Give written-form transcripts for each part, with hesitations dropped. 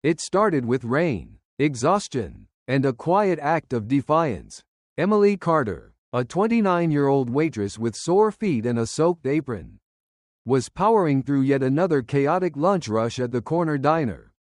It started with rain, exhaustion, and a quiet act of defiance. Emily Carter, a 29-year-old waitress with sore feet and a soaked apron, was powering through yet another chaotic lunch rush at the corner diner,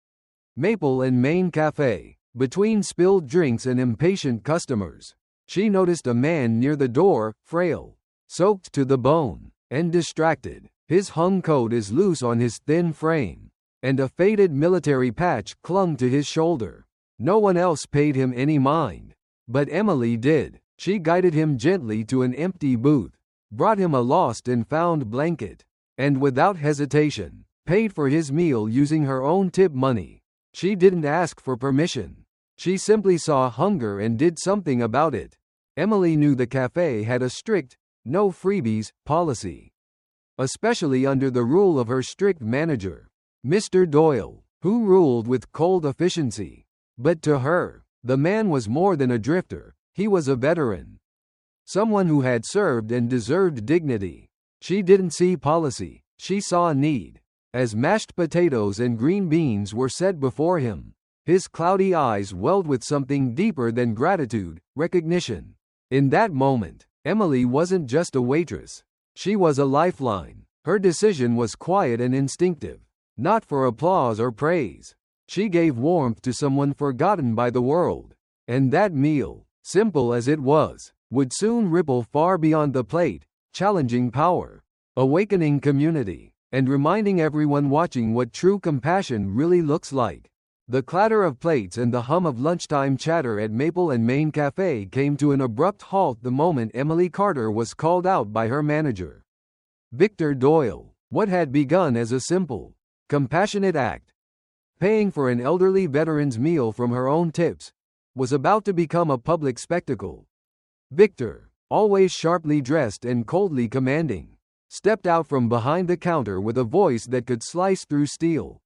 Maple and Main Café. Between spilled drinks and impatient customers, she noticed a man near the door, frail, soaked to the bone, and distracted. His hung coat is loose on his thin frame, and a faded military patch clung to his shoulder. No one else paid him any mind, but Emily did. She guided him gently to an empty booth, brought him a lost and found blanket, and without hesitation, paid for his meal using her own tip money. She didn't ask for permission. She simply saw hunger and did something about it. Emily knew the cafe had a strict, no freebies, policy, especially under the rule of her strict manager, Mr. Doyle, who ruled with cold efficiency. But to her, the man was more than a drifter. He was a veteran, someone who had served and deserved dignity. She didn't see policy, she saw need. As mashed potatoes and green beans were set before him, his cloudy eyes welled with something deeper than gratitude, recognition. In that moment, Emily wasn't just a waitress. She was a lifeline. Her decision was quiet and instinctive, not for applause or praise. She gave warmth to someone forgotten by the world. And that meal, simple as it was, would soon ripple far beyond the plate, challenging power, awakening community, and reminding everyone watching what true compassion really looks like. The clatter of plates and the hum of lunchtime chatter at Maple and Main Cafe came to an abrupt halt the moment Emily Carter was called out by her manager, Victor Doyle. What had begun as a simple, compassionate act, paying for an elderly veteran's meal from her own tips, was about to become a public spectacle. Victor, always sharply dressed and coldly commanding, stepped out from behind the counter with a voice that could slice through steel.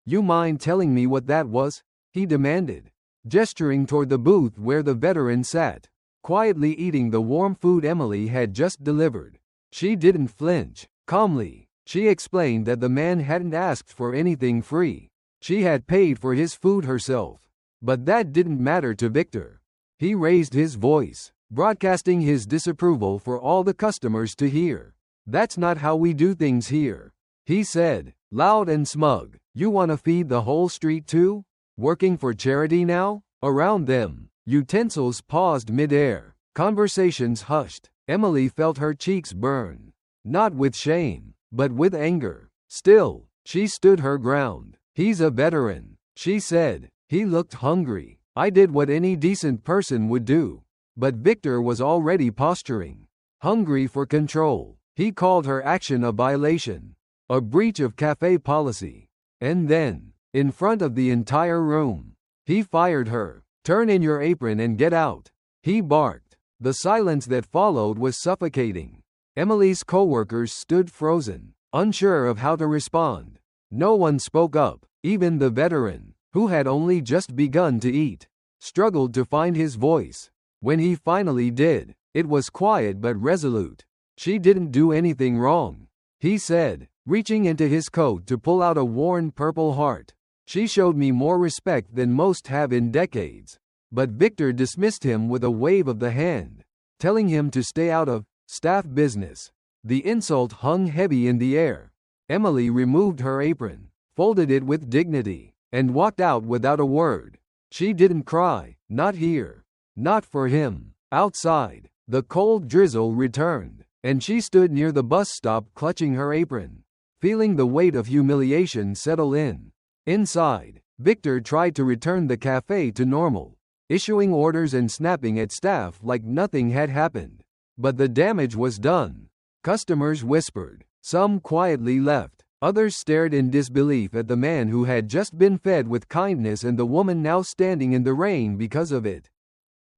"You mind telling me what that was?" he demanded, gesturing toward the booth where the veteran sat, quietly eating the warm food Emily had just delivered. She didn't flinch. Calmly, she explained that the man hadn't asked for anything free. She had paid for his food herself. But that didn't matter to Victor. He raised his voice, broadcasting his disapproval for all the customers to hear. "That's not how we do things here," he said, loud and smug. "You want to feed the whole street too? Working for charity now?" Around them, utensils paused mid-air. Conversations hushed. Emily felt her cheeks burn. Not with shame, but with anger. Still, she stood her ground. "He's a veteran," she said. "He looked hungry. I did what any decent person would do." But Victor was already posturing. Hungry for control. He called her action a violation, a breach of cafe policy. And then, in front of the entire room, he fired her. "Turn in your apron and get out," he barked. The silence that followed was suffocating. Emily's coworkers stood frozen, unsure of how to respond. No one spoke up. Even the veteran, who had only just begun to eat, struggled to find his voice. When he finally did, it was quiet but resolute. "She didn't do anything wrong," he said, reaching into his coat to pull out a worn purple heart. "She showed me more respect than most have in decades." But Victor dismissed him with a wave of the hand, telling him to stay out of staff business. The insult hung heavy in the air. Emily removed her apron, folded it with dignity, and walked out without a word. She didn't cry, not here, not for him. Outside, the cold drizzle returned, and she stood near the bus stop clutching her apron, feeling the weight of humiliation settle in. Inside, Victor tried to return the cafe to normal, issuing orders and snapping at staff like nothing had happened. But the damage was done. Customers whispered. Some quietly left. Others stared in disbelief at the man who had just been fed with kindness and the woman now standing in the rain because of it.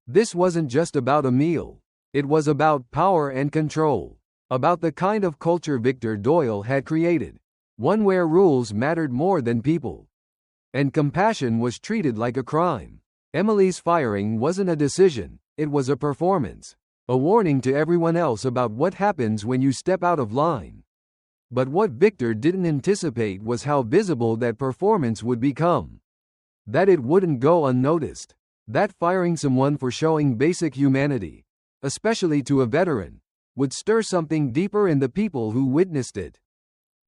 This wasn't just about a meal. It was about power and control. About the kind of culture Victor Doyle had created. One where rules mattered more than people. And compassion was treated like a crime. Emily's firing wasn't a decision, it was a performance. A warning to everyone else about what happens when you step out of line. But what Victor didn't anticipate was how visible that performance would become. that it wouldn't go unnoticed, that firing someone for showing basic humanity, especially to a veteran, would stir something deeper in the people who witnessed it.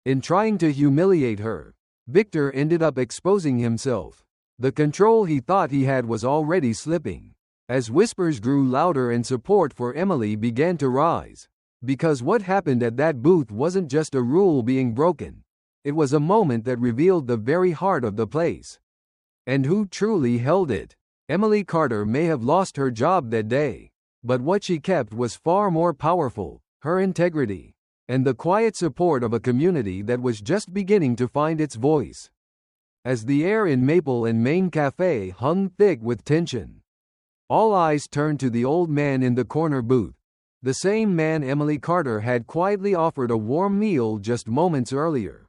In trying to humiliate her, Victor ended up exposing himself. The control he thought he had was already slipping. As whispers grew louder and support for Emily began to rise. Because what happened at that booth wasn't just a rule being broken. It was a moment that revealed the very heart of the place. And who truly held it. Emily Carter may have lost her job that day. But what she kept was far more powerful, her integrity. And the quiet support of a community that was just beginning to find its voice. As the air in Maple and Main Café hung thick with tension, all eyes turned to the old man in the corner booth, the same man Emily Carter had quietly offered a warm meal just moments earlier.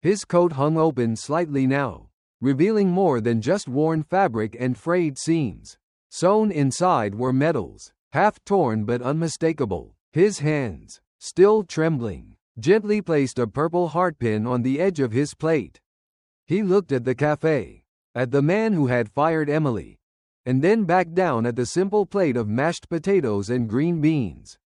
His coat hung open slightly now, revealing more than just worn fabric and frayed seams. Sewn inside were medals, half torn but unmistakable. His hands, still trembling, gently placed a purple heart pin on the edge of his plate. He looked at the cafe, at the man who had fired Emily, and then back down at the simple plate of mashed potatoes and green beans.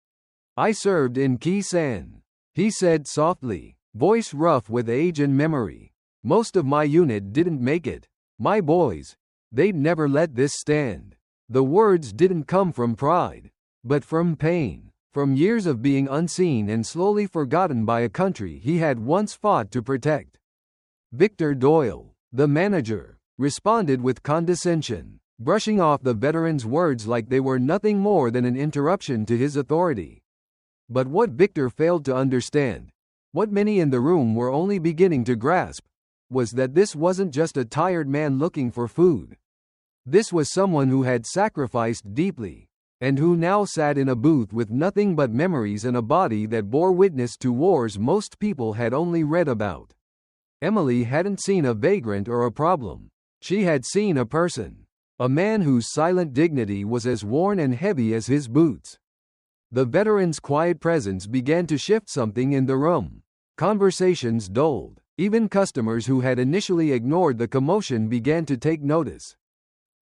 "I served in Key San," he said softly, voice rough with age and memory. "Most of my unit didn't make it. My boys, they'd never let this stand." The words didn't come from pride, but from pain, from years of being unseen and slowly forgotten by a country he had once fought to protect. Victor Doyle, the manager, responded with condescension, brushing off the veteran's words like they were nothing more than an interruption to his authority. But what Victor failed to understand, what many in the room were only beginning to grasp, was that this wasn't just a tired man looking for food. This was someone who had sacrificed deeply, and who now sat in a booth with nothing but memories and a body that bore witness to wars most people had only read about. Emily hadn't seen a vagrant or a problem. She had seen a person. A man whose silent dignity was as worn and heavy as his boots. The veteran's quiet presence began to shift something in the room. Conversations dulled. Even customers who had initially ignored the commotion began to take notice.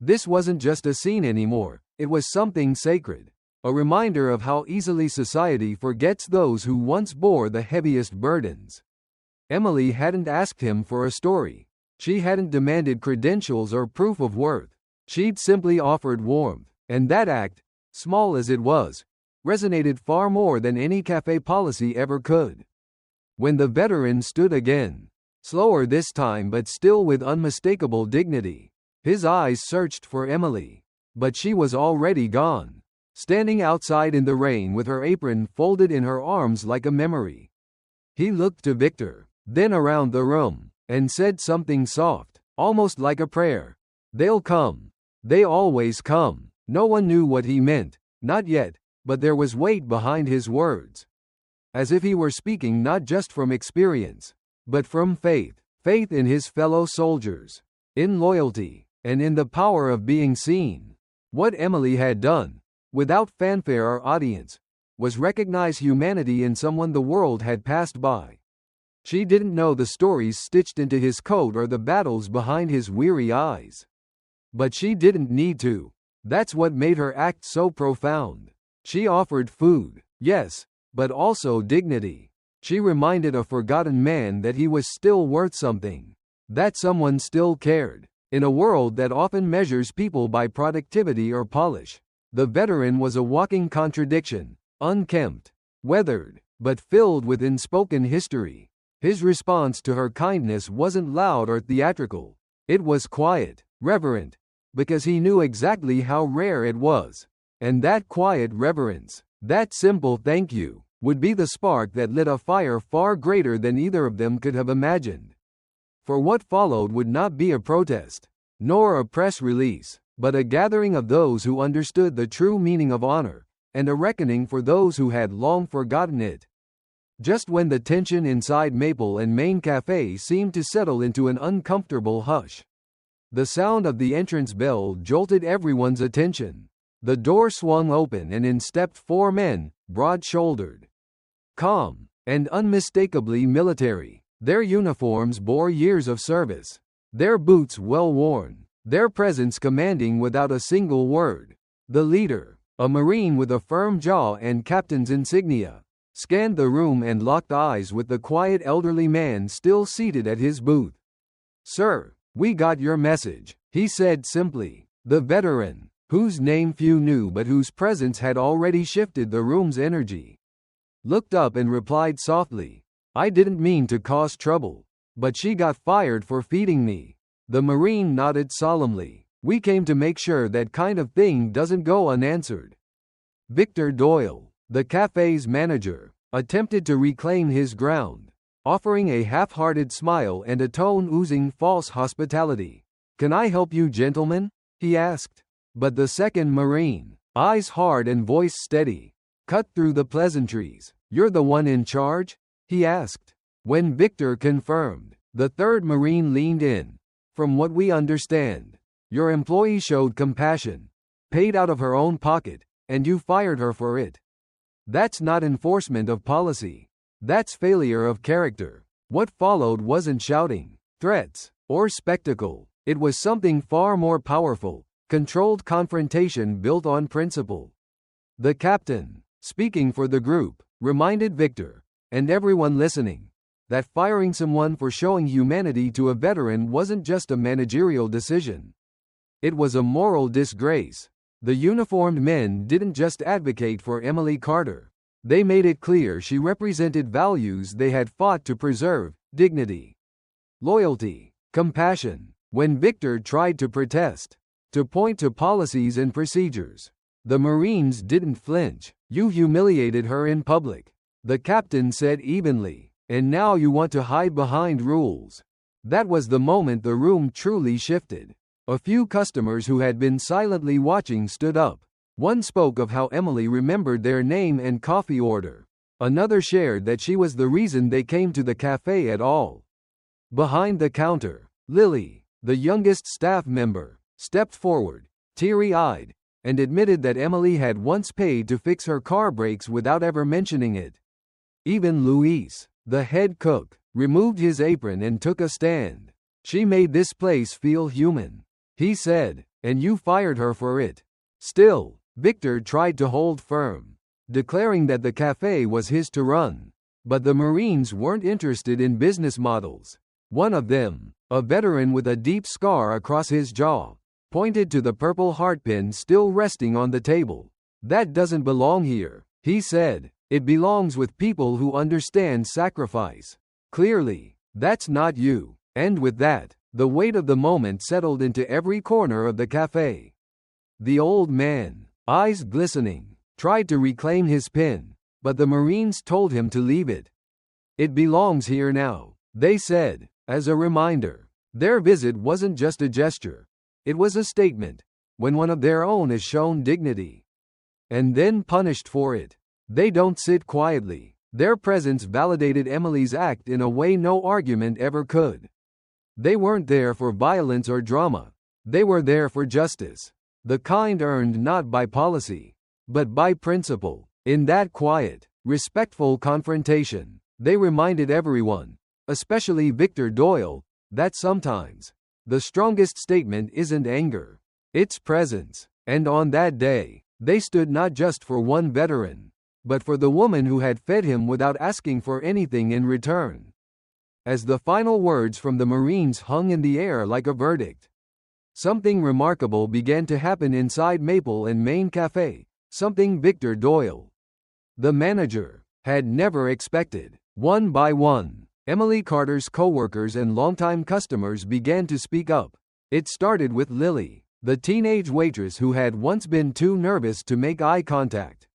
This wasn't just a scene anymore, it was something sacred. A reminder of how easily society forgets those who once bore the heaviest burdens. Emily hadn't asked him for a story. She hadn't demanded credentials or proof of worth. She'd simply offered warmth, and that act, small as it was, resonated far more than any cafe policy ever could. When the veteran stood again, slower this time but still with unmistakable dignity, his eyes searched for Emily. But she was already gone, standing outside in the rain with her apron folded in her arms like a memory. He looked to Victor, then around the room, and said something soft, almost like a prayer. "They'll come. They always come." No one knew what he meant, not yet, but there was weight behind his words. As if he were speaking not just from experience, but from faith. Faith in his fellow soldiers, in loyalty, and in the power of being seen. What Emily had done, without fanfare or audience, was recognize humanity in someone the world had passed by. She didn't know the stories stitched into his coat or the battles behind his weary eyes. But she didn't need to. That's what made her act so profound. She offered food, yes, but also dignity. She reminded a forgotten man that he was still worth something, that someone still cared. In a world that often measures people by productivity or polish, the veteran was a walking contradiction, unkempt, weathered, but filled with unspoken history. His response to her kindness wasn't loud or theatrical. It was quiet, reverent, because he knew exactly how rare it was. And that quiet reverence, that simple thank you, would be the spark that lit a fire far greater than either of them could have imagined. For what followed would not be a protest, nor a press release, but a gathering of those who understood the true meaning of honor, and a reckoning for those who had long forgotten it. Just when the tension inside Maple and Main Café seemed to settle into an uncomfortable hush, the sound of the entrance bell jolted everyone's attention. The door swung open and in stepped four men, broad-shouldered, calm, and unmistakably military. Their uniforms bore years of service. their boots well worn, their presence commanding without a single word. The leader, a Marine with a firm jaw and captain's insignia, scanned the room and locked eyes with the quiet elderly man still seated at his booth. "Sir, we got your message," he said simply. The veteran, whose name few knew but whose presence had already shifted the room's energy, looked up and replied softly, "I didn't mean to cause trouble, but she got fired for feeding me." The Marine nodded solemnly. "We came to make sure that kind of thing doesn't go unanswered." Victor Doyle, the cafe's manager, attempted to reclaim his ground, offering a half-hearted smile and a tone oozing false hospitality. "Can I help you, gentlemen?" he asked. But the second Marine, eyes hard and voice steady, cut through the pleasantries. "You're the one in charge?" he asked. When Victor confirmed, the third Marine leaned in. "From what we understand, your employee showed compassion, paid out of her own pocket, and you fired her for it. That's not enforcement of policy. That's failure of character." What followed wasn't shouting, threats, or spectacle. It was something far more powerful, controlled confrontation built on principle. The captain, speaking for the group, reminded Victor, and everyone listening, that firing someone for showing humanity to a veteran wasn't just a managerial decision. It was a moral disgrace. The uniformed men didn't just advocate for Emily Carter. They made it clear she represented values they had fought to preserve: dignity, loyalty, compassion. When Victor tried to protest, to point to policies and procedures, the Marines didn't flinch. "You humiliated her in public," the captain said evenly, "and now you want to hide behind rules." That was the moment the room truly shifted. A few customers who had been silently watching stood up. One spoke of how Emily remembered their name and coffee order. Another shared that she was the reason they came to the cafe at all. Behind the counter, Lily, the youngest staff member, stepped forward, teary-eyed, and admitted that Emily had once paid to fix her car brakes without ever mentioning it. Even Luis, the head cook, removed his apron and took a stand. "She made this place feel human," he said, "and you fired her for it." Still, Victor tried to hold firm, declaring that the cafe was his to run. But the Marines weren't interested in business models. One of them, a veteran with a deep scar across his jaw, pointed to the purple heartpin still resting on the table. "That doesn't belong here," he said. "It belongs with people who understand sacrifice. Clearly, that's not you." And with that, the weight of the moment settled into every corner of the cafe. The old man, eyes glistening, tried to reclaim his pin, but the Marines told him to leave it. "It belongs here now," they said, as a reminder. Their visit wasn't just a gesture. It was a statement. When one of their own is shown dignity, and then punished for it, they don't sit quietly. Their presence validated Emily's act in a way no argument ever could. They weren't there for violence or drama. They were there for justice. The kind earned not by policy, but by principle. In that quiet, respectful confrontation, they reminded everyone, especially Victor Doyle, that sometimes the strongest statement isn't anger, it's presence. And on that day, they stood not just for one veteran, but for the woman who had fed him without asking for anything in return. As the final words from the Marines hung in the air like a verdict, something remarkable began to happen inside Maple and Main Café, something Victor Doyle, the manager, had never expected. One by one, Emily Carter's coworkers and longtime customers began to speak up. It started with Lily, the teenage waitress who had once been too nervous to make eye contact.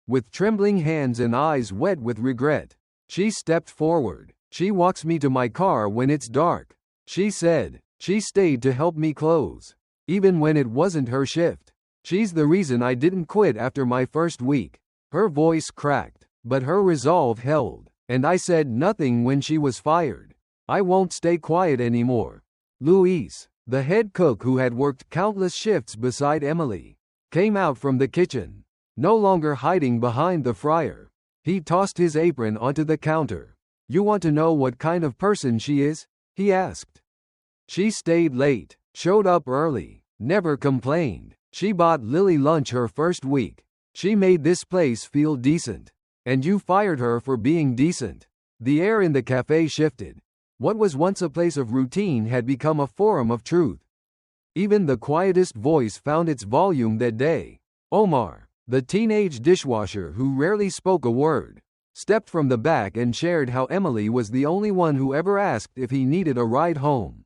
With trembling hands and eyes wet with regret, she stepped forward. "She walks me to my car when it's dark," she said. "She stayed to help me close, even when it wasn't her shift. She's the reason I didn't quit after my first week." Her voice cracked, but her resolve held. "And I said nothing when she was fired. I won't stay quiet anymore." Luis, the head cook who had worked countless shifts beside Emily, came out from the kitchen, no longer hiding behind the fryer. He tossed his apron onto the counter. "You want to know what kind of person she is?" he asked. She stayed late, showed up early, never complained. She bought Lily lunch her first week. She made this place feel decent. And you fired her for being decent. The air in the cafe shifted. What was once a place of routine had become a forum of truth. Even the quietest voice found its volume that day. Omar, the teenage dishwasher who rarely spoke a word, stepped from the back and shared how Emily was the only one who ever asked if he needed a ride home.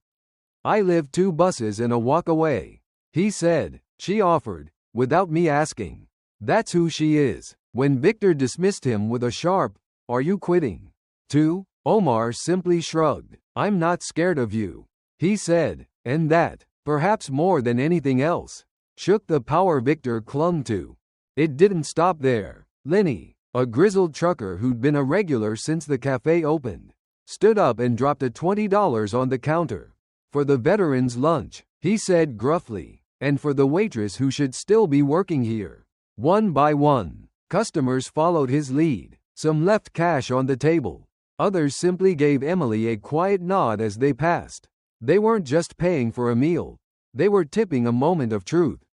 "I live 2 buses and a walk away," he said. She offered, without me asking. That's who she is. When Victor dismissed him with a sharp, "Are you quitting too?" Omar simply shrugged. "I'm not scared of you," he said, and that, perhaps more than anything else, shook the power Victor clung to. It didn't stop there. Lenny, a grizzled trucker who'd been a regular since the cafe opened, stood up and dropped a $20 on the counter. "For the veterans' lunch," he said gruffly, "and for the waitress who should still be working here." One by one, customers followed his lead. Some left cash on the table. Others simply gave Emily a quiet nod as they passed. They weren't just paying for a meal. They were tipping a moment of truth.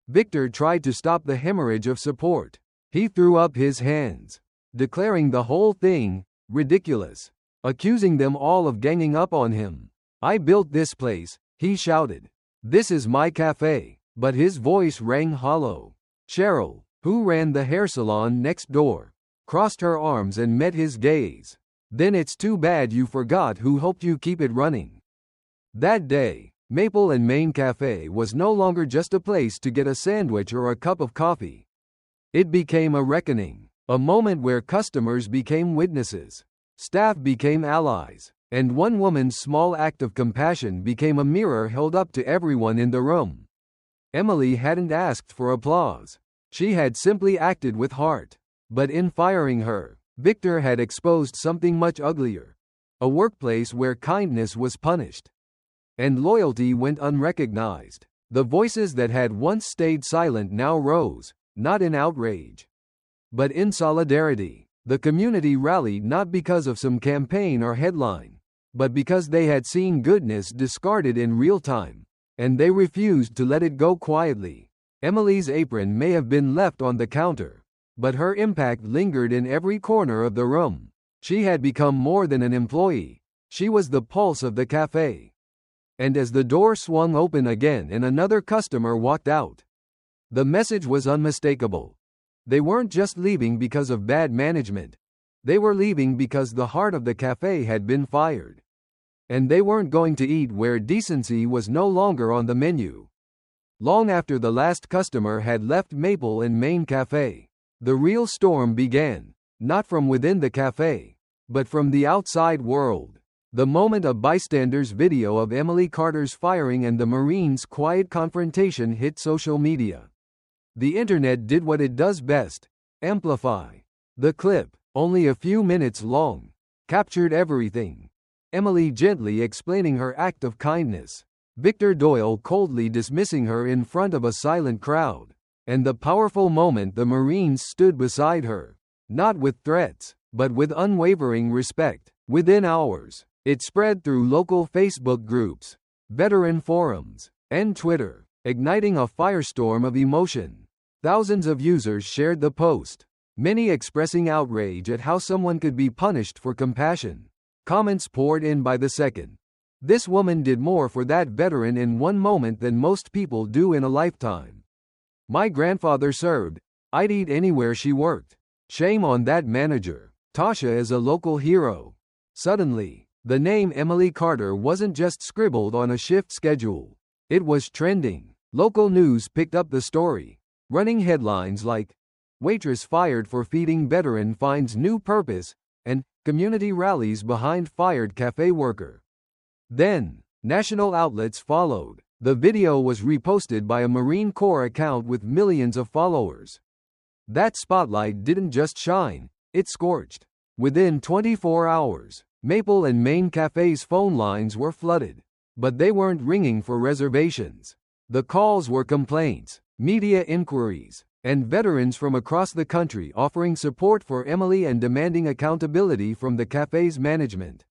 Victor tried to stop the hemorrhage of support. He threw up his hands, declaring the whole thing ridiculous, accusing them all of ganging up on him. "I built this place," he shouted. "This is my cafe." But his voice rang hollow. Cheryl, who ran the hair salon next door, crossed her arms and met his gaze. "Then it's too bad you forgot who helped you keep it running." That day, Maple and Main Café was no longer just a place to get a sandwich or a cup of coffee. It became a reckoning, a moment where customers became witnesses, staff became allies, and one woman's small act of compassion became a mirror held up to everyone in the room. Emily hadn't asked for applause. She had simply acted with heart. But in firing her, Victor had exposed something much uglier. A workplace where kindness was punished and loyalty went unrecognized. The voices that had once stayed silent now rose, not in outrage, but in solidarity. The community rallied not because of some campaign or headline, but because they had seen goodness discarded in real time, and they refused to let it go quietly. Emily's apron may have been left on the counter, but her impact lingered in every corner of the room. She had become more than an employee. She was the pulse of the cafe. And as the door swung open again and another customer walked out, the message was unmistakable. They weren't just leaving because of bad management. They were leaving because the heart of the cafe had been fired. And they weren't going to eat where decency was no longer on the menu. Long after the last customer had left Maple and Main Café, the real storm began, not from within the cafe, but from the outside world. The moment a bystander's video of Emily Carter's firing and the Marines' quiet confrontation hit social media, the internet did what it does best: amplify. The clip, only a few minutes long, captured everything. Emily gently explaining her act of kindness, Victor Doyle coldly dismissing her in front of a silent crowd, and the powerful moment the Marines stood beside her, not with threats, but with unwavering respect. Within hours, it spread through local Facebook groups, veteran forums, and Twitter, igniting a firestorm of emotion. Thousands of users shared the post, many expressing outrage at how someone could be punished for compassion. Comments poured in by the second. "This woman did more for that veteran in one moment than most people do in a lifetime. My grandfather served. I'd eat anywhere she worked. Shame on that manager. Tasha is a local hero." Suddenly, the name Emily Carter wasn't just scribbled on a shift schedule. It was trending. Local news picked up the story, running headlines like, "Waitress fired for feeding veteran finds new purpose," and "Community rallies behind fired cafe worker." Then, national outlets followed. The video was reposted by a Marine Corps account with millions of followers. That spotlight didn't just shine, it scorched. Within 24 hours, Maple and Main Café's phone lines were flooded. But they weren't ringing for reservations. The calls were complaints, media inquiries, and veterans from across the country offering support for Emily and demanding accountability from the cafe's management.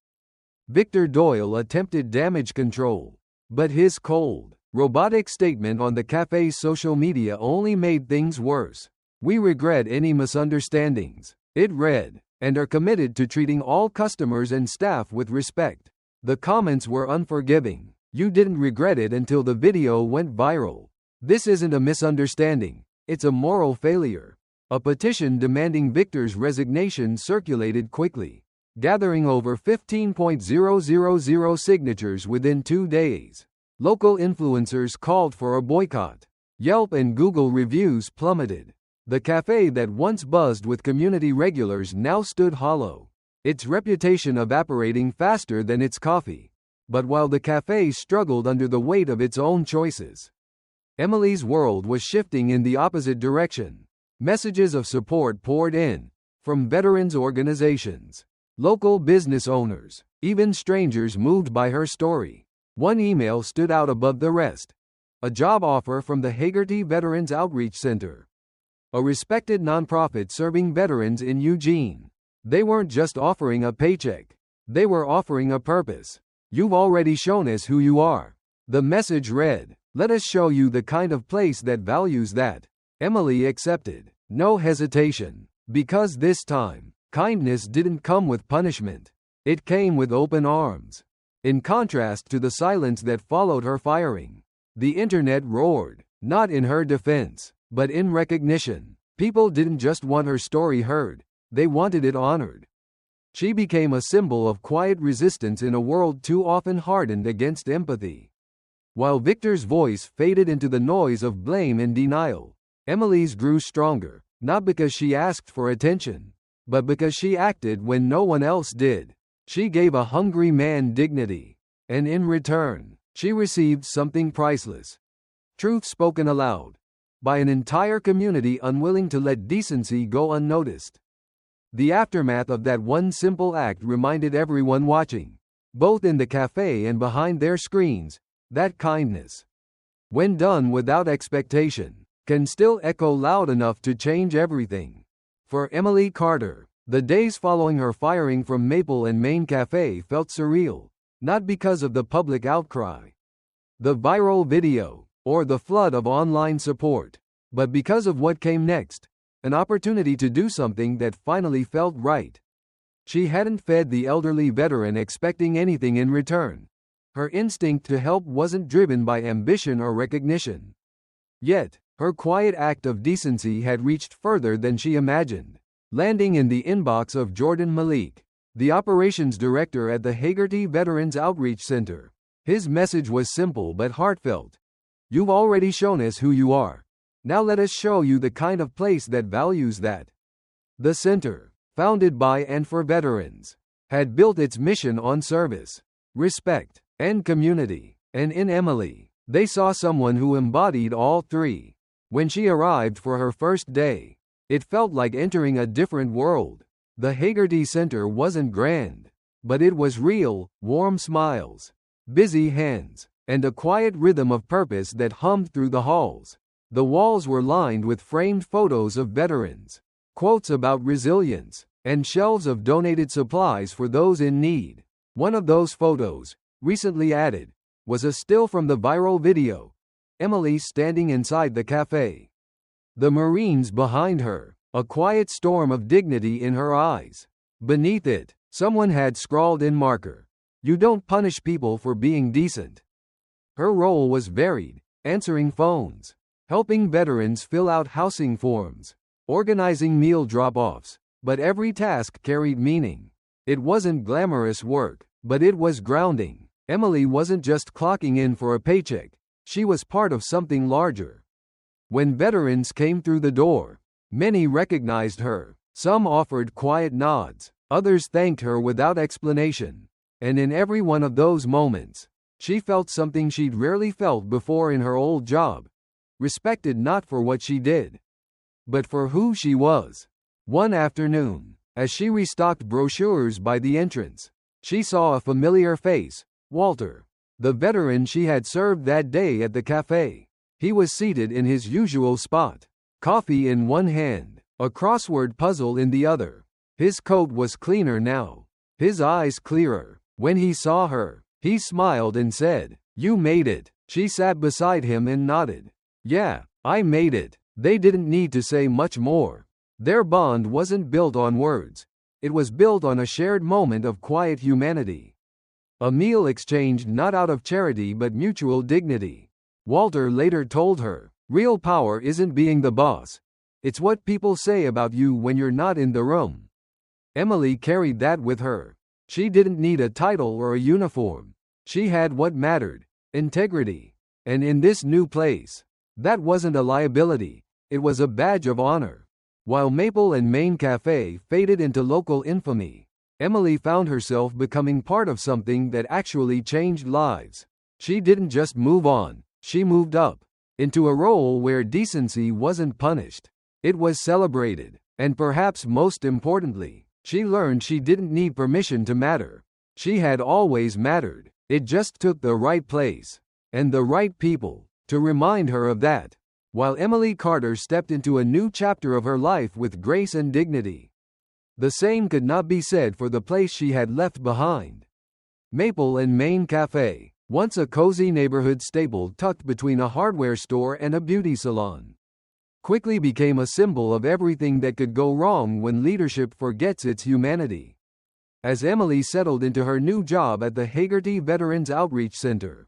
Victor Doyle attempted damage control, but his cold, robotic statement on the cafe's social media only made things worse. "We regret any misunderstandings," it read, "and are committed to treating all customers and staff with respect." The comments were unforgiving. "You didn't regret it until the video went viral. This isn't a misunderstanding, it's a moral failure." A petition demanding Victor's resignation circulated quickly, gathering over 15,000 signatures within 2 days. Local influencers called for a boycott. Yelp and Google reviews plummeted. The cafe that once buzzed with community regulars now stood hollow, its reputation evaporating faster than its coffee. But while the cafe struggled under the weight of its own choices, Emily's world was shifting in the opposite direction. Messages of support poured in, from veterans organizations, local business owners, even strangers moved by her story. One email stood out above the rest. A job offer from the Hagerty Veterans Outreach Center, a respected nonprofit serving veterans in Eugene. They weren't just offering a paycheck, they were offering a purpose. "You've already shown us who you are." The message read, "Let us show you the kind of place that values that." Emily accepted, no hesitation, because this time, kindness didn't come with punishment. It came with open arms. In contrast to the silence that followed her firing, the internet roared, not in her defense, but in recognition. People didn't just want her story heard, they wanted it honored. She became a symbol of quiet resistance in a world too often hardened against empathy. While Victor's voice faded into the noise of blame and denial, Emily's grew stronger, not because she asked for attention, but because she acted when no one else did. She gave a hungry man dignity, and in return, she received something priceless. Truth spoken aloud, by an entire community unwilling to let decency go unnoticed. The aftermath of that one simple act reminded everyone watching, both in the cafe and behind their screens, that kindness, when done without expectation, can still echo loud enough to change everything. For Emily Carter, the days following her firing from Maple and Main Cafe felt surreal, not because of the public outcry, the viral video, or the flood of online support, but because of what came next, an opportunity to do something that finally felt right. She hadn't fed the elderly veteran expecting anything in return. Her instinct to help wasn't driven by ambition or recognition. Yet, her quiet act of decency had reached further than she imagined, landing in the inbox of Jordan Malik, the operations director at the Hagerty Veterans Outreach Center. His message was simple but heartfelt. "You've already shown us who you are. Now let us show you the kind of place that values that." The center, founded by and for veterans, had built its mission on service, respect, and community, and in Emily, they saw someone who embodied all three. When she arrived for her first day, it felt like entering a different world. The Hagerty Center wasn't grand, but it was real: warm smiles, busy hands, and a quiet rhythm of purpose that hummed through the halls. The walls were lined with framed photos of veterans, quotes about resilience, and shelves of donated supplies for those in need. One of those photos, recently added, was a still from the viral video, Emily standing inside the cafe. The Marines behind her, a quiet storm of dignity in her eyes. Beneath it, someone had scrawled in marker, "You don't punish people for being decent." Her role was varied: answering phones, helping veterans fill out housing forms, organizing meal drop-offs, but every task carried meaning. It wasn't glamorous work, but it was grounding. Emily wasn't just clocking in for a paycheck, she was part of something larger. When veterans came through the door, many recognized her. Some offered quiet nods, others thanked her without explanation. And in every one of those moments, she felt something she'd rarely felt before in her old job. Respected not for what she did, but for who she was. One afternoon, as she restocked brochures by the entrance, she saw a familiar face: Walter, the veteran she had served that day at the cafe. He was seated in his usual spot, coffee in one hand, a crossword puzzle in the other. His coat was cleaner now, his eyes clearer, When he saw her, he smiled and said, "You made it." She sat beside him and nodded. "Yeah, I made it." They didn't need to say much more. Their bond wasn't built on words. It was built on a shared moment of quiet humanity. A meal exchanged not out of charity but mutual dignity. Walter later told her, "Real power isn't being the boss. It's what people say about you when you're not in the room." Emily carried that with her. She didn't need a title or a uniform. She had what mattered: integrity. And in this new place, that wasn't a liability, it was a badge of honor. While Maple and Main Café faded into local infamy, Emily found herself becoming part of something that actually changed lives. She didn't just move on, she moved up into a role where decency wasn't punished. It was celebrated. And perhaps most importantly, she learned she didn't need permission to matter. She had always mattered. It just took the right place and the right people to remind her of that. While Emily Carter stepped into a new chapter of her life with grace and dignity, the same could not be said for the place she had left behind. Maple and Main Café, once a cozy neighborhood staple tucked between a hardware store and a beauty salon, quickly became a symbol of everything that could go wrong when leadership forgets its humanity. As Emily settled into her new job at the Hagerty Veterans Outreach Center,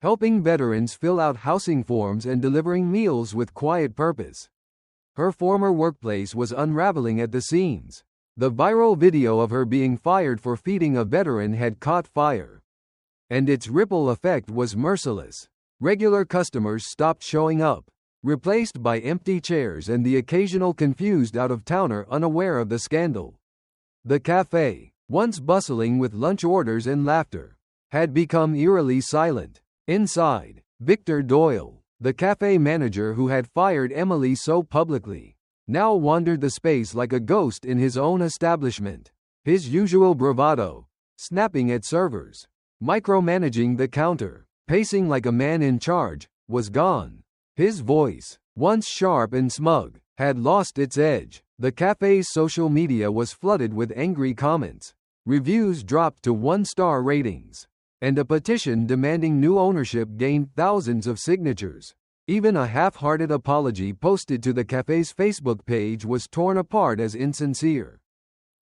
helping veterans fill out housing forms and delivering meals with quiet purpose, her former workplace was unraveling at the seams. The viral video of her being fired for feeding a veteran had caught fire, and its ripple effect was merciless. Regular customers stopped showing up, replaced by empty chairs and the occasional confused out-of-towner unaware of the scandal. The cafe, once bustling with lunch orders and laughter, had become eerily silent. Inside, Victor Doyle, the cafe manager who had fired Emily so publicly, now wandered the space like a ghost in his own establishment. His usual bravado, snapping at servers, micromanaging the counter, pacing like a man in charge, was gone. His voice, once sharp and smug, had lost its edge. The cafe's social media was flooded with angry comments. Reviews dropped to one-star ratings, and a petition demanding new ownership gained thousands of signatures. Even a half-hearted apology posted to the cafe's Facebook page was torn apart as insincere.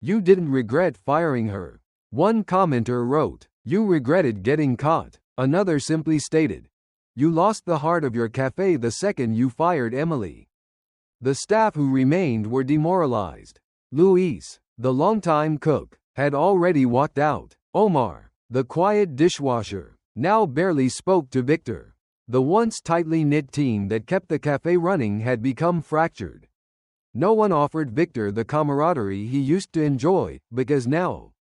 "You didn't regret firing her," one commenter wrote. "You regretted getting caught." Another simply stated, "You lost the heart of your cafe the second you fired Emily." The staff who remained were demoralized. Luis, the longtime cook, had already walked out. Omar, the quiet dishwasher, now barely spoke to Victor. The once tightly knit team that kept the cafe running had become fractured. No one offered Victor the camaraderie he used to enjoy, because now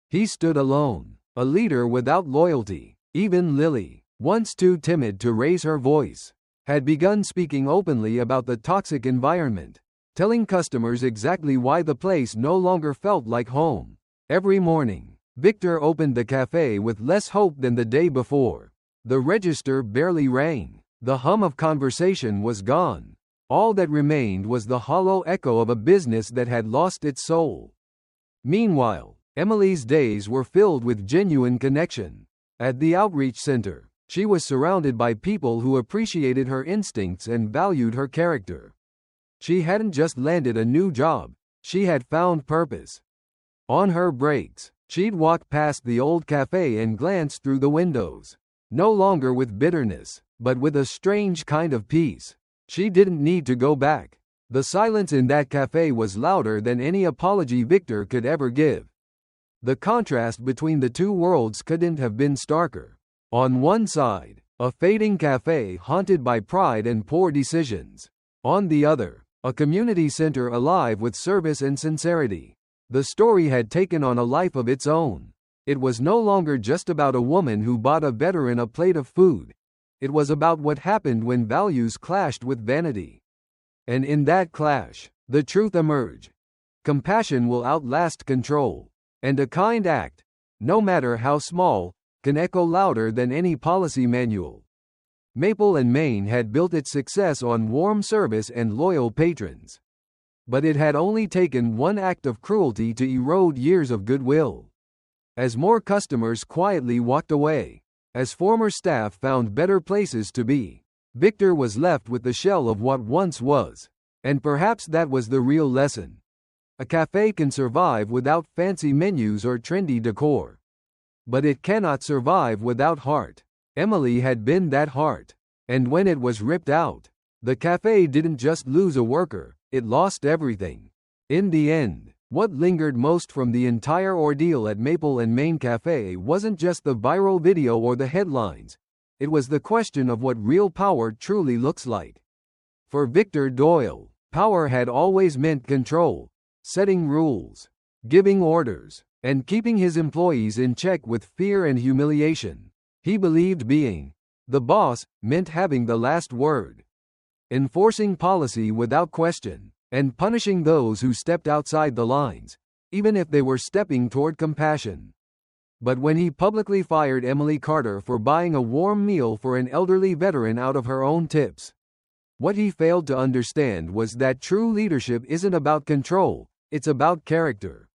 he stood alone, a leader without loyalty. Even Lily, once too timid to raise her voice, had begun speaking openly about the toxic environment, telling customers exactly why the place no longer felt like home. Every morning, Victor opened the cafe with less hope than the day before. The register barely rang. The hum of conversation was gone. All that remained was the hollow echo of a business that had lost its soul. Meanwhile, Emily's days were filled with genuine connection. At the outreach center, she was surrounded by people who appreciated her instincts and valued her character. She hadn't just landed a new job, she had found purpose. On her breaks, she'd walk past the old cafe and glance through the windows, no longer with bitterness, but with a strange kind of peace. She didn't need to go back. The silence in that cafe was louder than any apology Victor could ever give. The contrast between the two worlds couldn't have been starker. On one side, a fading cafe haunted by pride and poor decisions. On the other, a community center alive with service and sincerity. The story had taken on a life of its own. It was no longer just about a woman who bought a veteran a plate of food. It was about what happened when values clashed with vanity. And in that clash, the truth emerged. Compassion will outlast control. And a kind act, no matter how small, can echo louder than any policy manual. Maple and Main had built its success on warm service and loyal patrons. But it had only taken one act of cruelty to erode years of goodwill. as more customers quietly walked away, as former staff found better places to be, Victor was left with the shell of what once was. And perhaps that was the real lesson. A cafe can survive without fancy menus or trendy decor. But it cannot survive without heart. Emily had been that heart. And when it was ripped out, the cafe didn't just lose a worker, it lost everything. In the end, what lingered most from the entire ordeal at Maple and Main Cafe wasn't just the viral video or the headlines. It was the question of what real power truly looks like. For Victor Doyle, power had always meant control, setting rules, giving orders, and keeping his employees in check with fear and humiliation. He believed being the boss meant having the last word, enforcing policy without question, and punishing those who stepped outside the lines, even if they were stepping toward compassion. But when he publicly fired Emily Carter for buying a warm meal for an elderly veteran out of her own tips, what he failed to understand was that true leadership isn't about control, it's about character.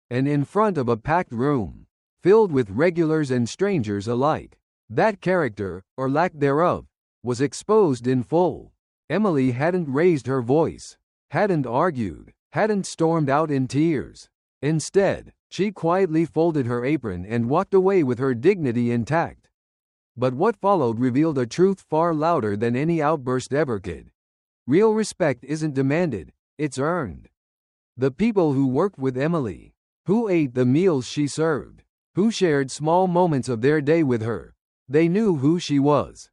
And in front of a packed room, filled with regulars and strangers alike, that character, or lack thereof, was exposed in full. Emily hadn't raised her voice, hadn't argued, hadn't stormed out in tears. Instead, she quietly folded her apron and walked away with her dignity intact. But what followed revealed a truth far louder than any outburst ever could. Real respect isn't demanded, it's earned. The people who worked with Emily, who ate the meals she served, who shared small moments of their day with her, they knew who she was.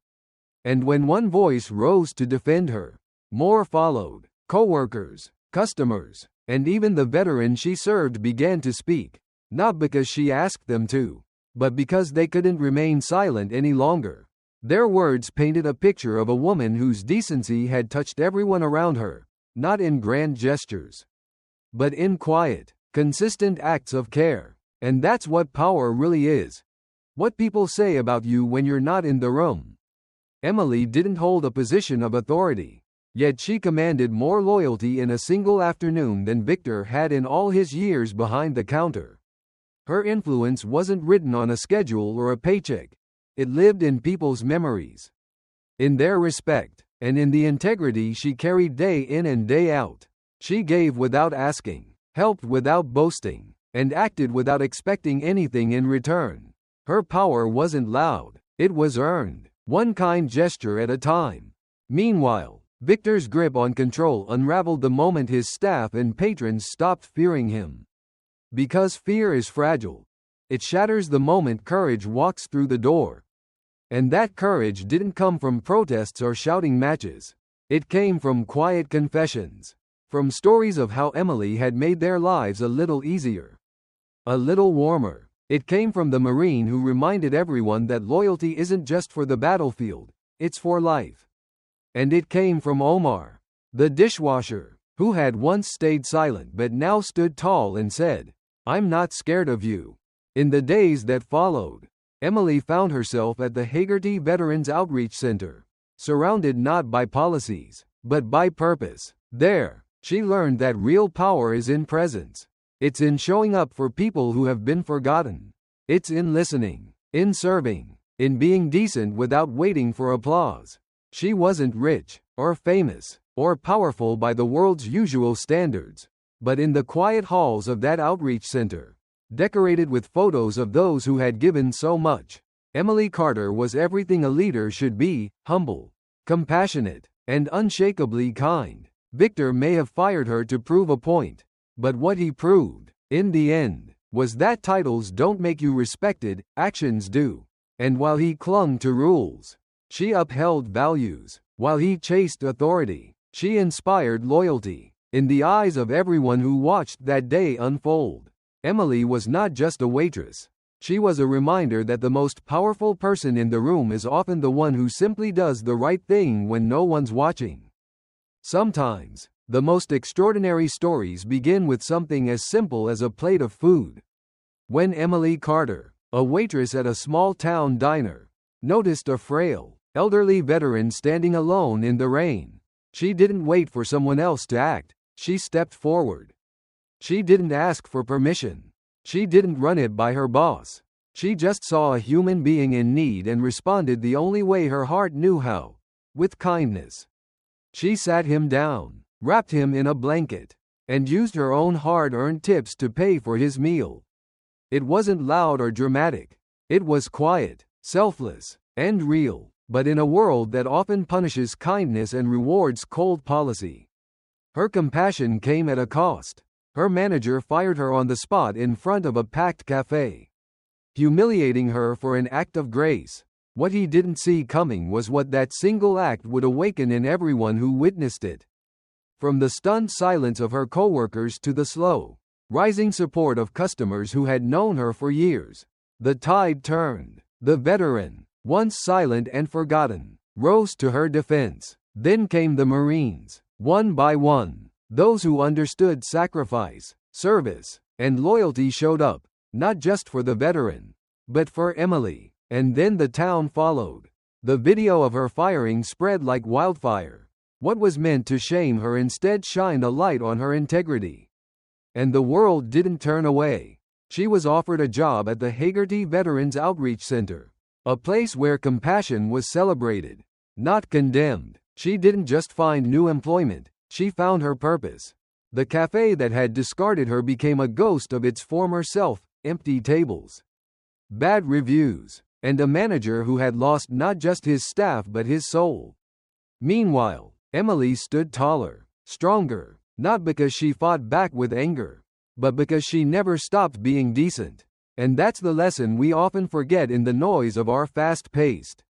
And when one voice rose to defend her, more followed. Coworkers, customers, and even the veteran she served began to speak, not because she asked them to, but because they couldn't remain silent any longer. Their words painted a picture of a woman whose decency had touched everyone around her, not in grand gestures, but in quiet, consistent acts of care. And that's what power really is. What people say about you when you're not in the room. Emily didn't hold a position of authority, yet she commanded more loyalty in a single afternoon than Victor had in all his years behind the counter. Her influence wasn't written on a schedule or a paycheck. It lived in people's memories, in their respect, and in the integrity she carried day in and day out. She gave without asking, helped without boasting, and acted without expecting anything in return. Her power wasn't loud, it was earned, one kind gesture at a time. Meanwhile, Victor's grip on control unraveled the moment his staff and patrons stopped fearing him. Because fear is fragile. It shatters the moment courage walks through the door. And that courage didn't come from protests or shouting matches. It came from quiet confessions. From stories of how Emily had made their lives a little easier, a little warmer. It came from the Marine who reminded everyone that loyalty isn't just for the battlefield, it's for life. And it came from Omar, the dishwasher, who had once stayed silent but now stood tall and said, "I'm not scared of you." In the days that followed, Emily found herself at the Hagerty Veterans Outreach Center, surrounded not by policies, but by purpose. There, she learned that real power is in presence. It's in showing up for people who have been forgotten. It's in listening, in serving, in being decent without waiting for applause. She wasn't rich, or famous, or powerful by the world's usual standards, but in the quiet halls of that outreach center, decorated with photos of those who had given so much, Emily Carter was everything a leader should be: humble, compassionate, and unshakably kind. Victor may have fired her to prove a point, but what he proved, in the end, was that titles don't make you respected, actions do. And while he clung to rules, she upheld values. While he chased authority, she inspired loyalty. In the eyes of everyone who watched that day unfold, Emily was not just a waitress. She was a reminder that the most powerful person in the room is often the one who simply does the right thing when no one's watching. Sometimes, the most extraordinary stories begin with something as simple as a plate of food. When Emily Carter, a waitress at a small-town diner, noticed a frail, elderly veteran standing alone in the rain, she didn't wait for someone else to act, she stepped forward. She didn't ask for permission. She didn't run it by her boss. She just saw a human being in need and responded the only way her heart knew how, with kindness. She sat him down, wrapped him in a blanket, and used her own hard-earned tips to pay for his meal. It wasn't loud or dramatic. It was quiet, selfless, and real, but in a world that often punishes kindness and rewards cold policy. Her compassion came at a cost. Her manager fired her on the spot in front of a packed cafe, humiliating her for an act of grace. What he didn't see coming was what that single act would awaken in everyone who witnessed it. From the stunned silence of her coworkers to the slow, rising support of customers who had known her for years, the tide turned. The veteran, once silent and forgotten, rose to her defense. Then came the Marines, one by one. Those who understood sacrifice, service, and loyalty showed up, not just for the veteran, but for Emily. And then the town followed. The video of her firing spread like wildfire. What was meant to shame her instead shined a light on her integrity. And the world didn't turn away. She was offered a job at the Hagerty Veterans Outreach Center, a place where compassion was celebrated, not condemned. She didn't just find new employment, she found her purpose. The cafe that had discarded her became a ghost of its former self, empty tables, bad reviews, and a manager who had lost not just his staff but his soul. Meanwhile, Emily stood taller, stronger, not because she fought back with anger, but because she never stopped being decent. And that's the lesson we often forget in the noise of our fast-paced,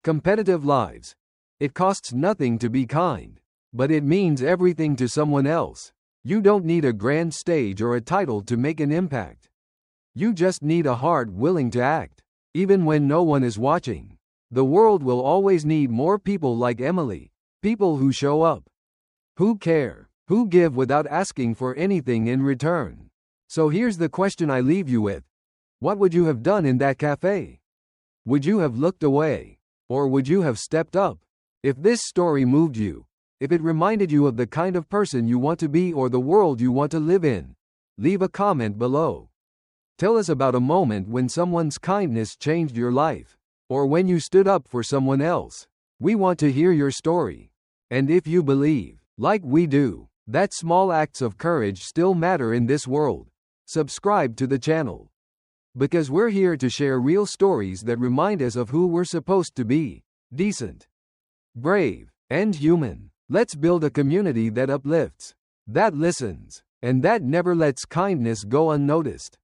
competitive lives. It costs nothing to be kind, but it means everything to someone else. You don't need a grand stage or a title to make an impact. You just need a heart willing to act, even when no one is watching. The world will always need more people like Emily, people who show up, who care, who give without asking for anything in return. So here's the question I leave you with. What would you have done in that cafe? Would you have looked away? Or would you have stepped up? If this story moved you, if it reminded you of the kind of person you want to be or the world you want to live in, leave a comment below. Tell us about a moment when someone's kindness changed your life, or when you stood up for someone else. We want to hear your story. And if you believe, like we do, that small acts of courage still matter in this world, subscribe to the channel. Because we're here to share real stories that remind us of who we're supposed to be: decent, brave, and human. Let's build a community that uplifts, that listens, and that never lets kindness go unnoticed.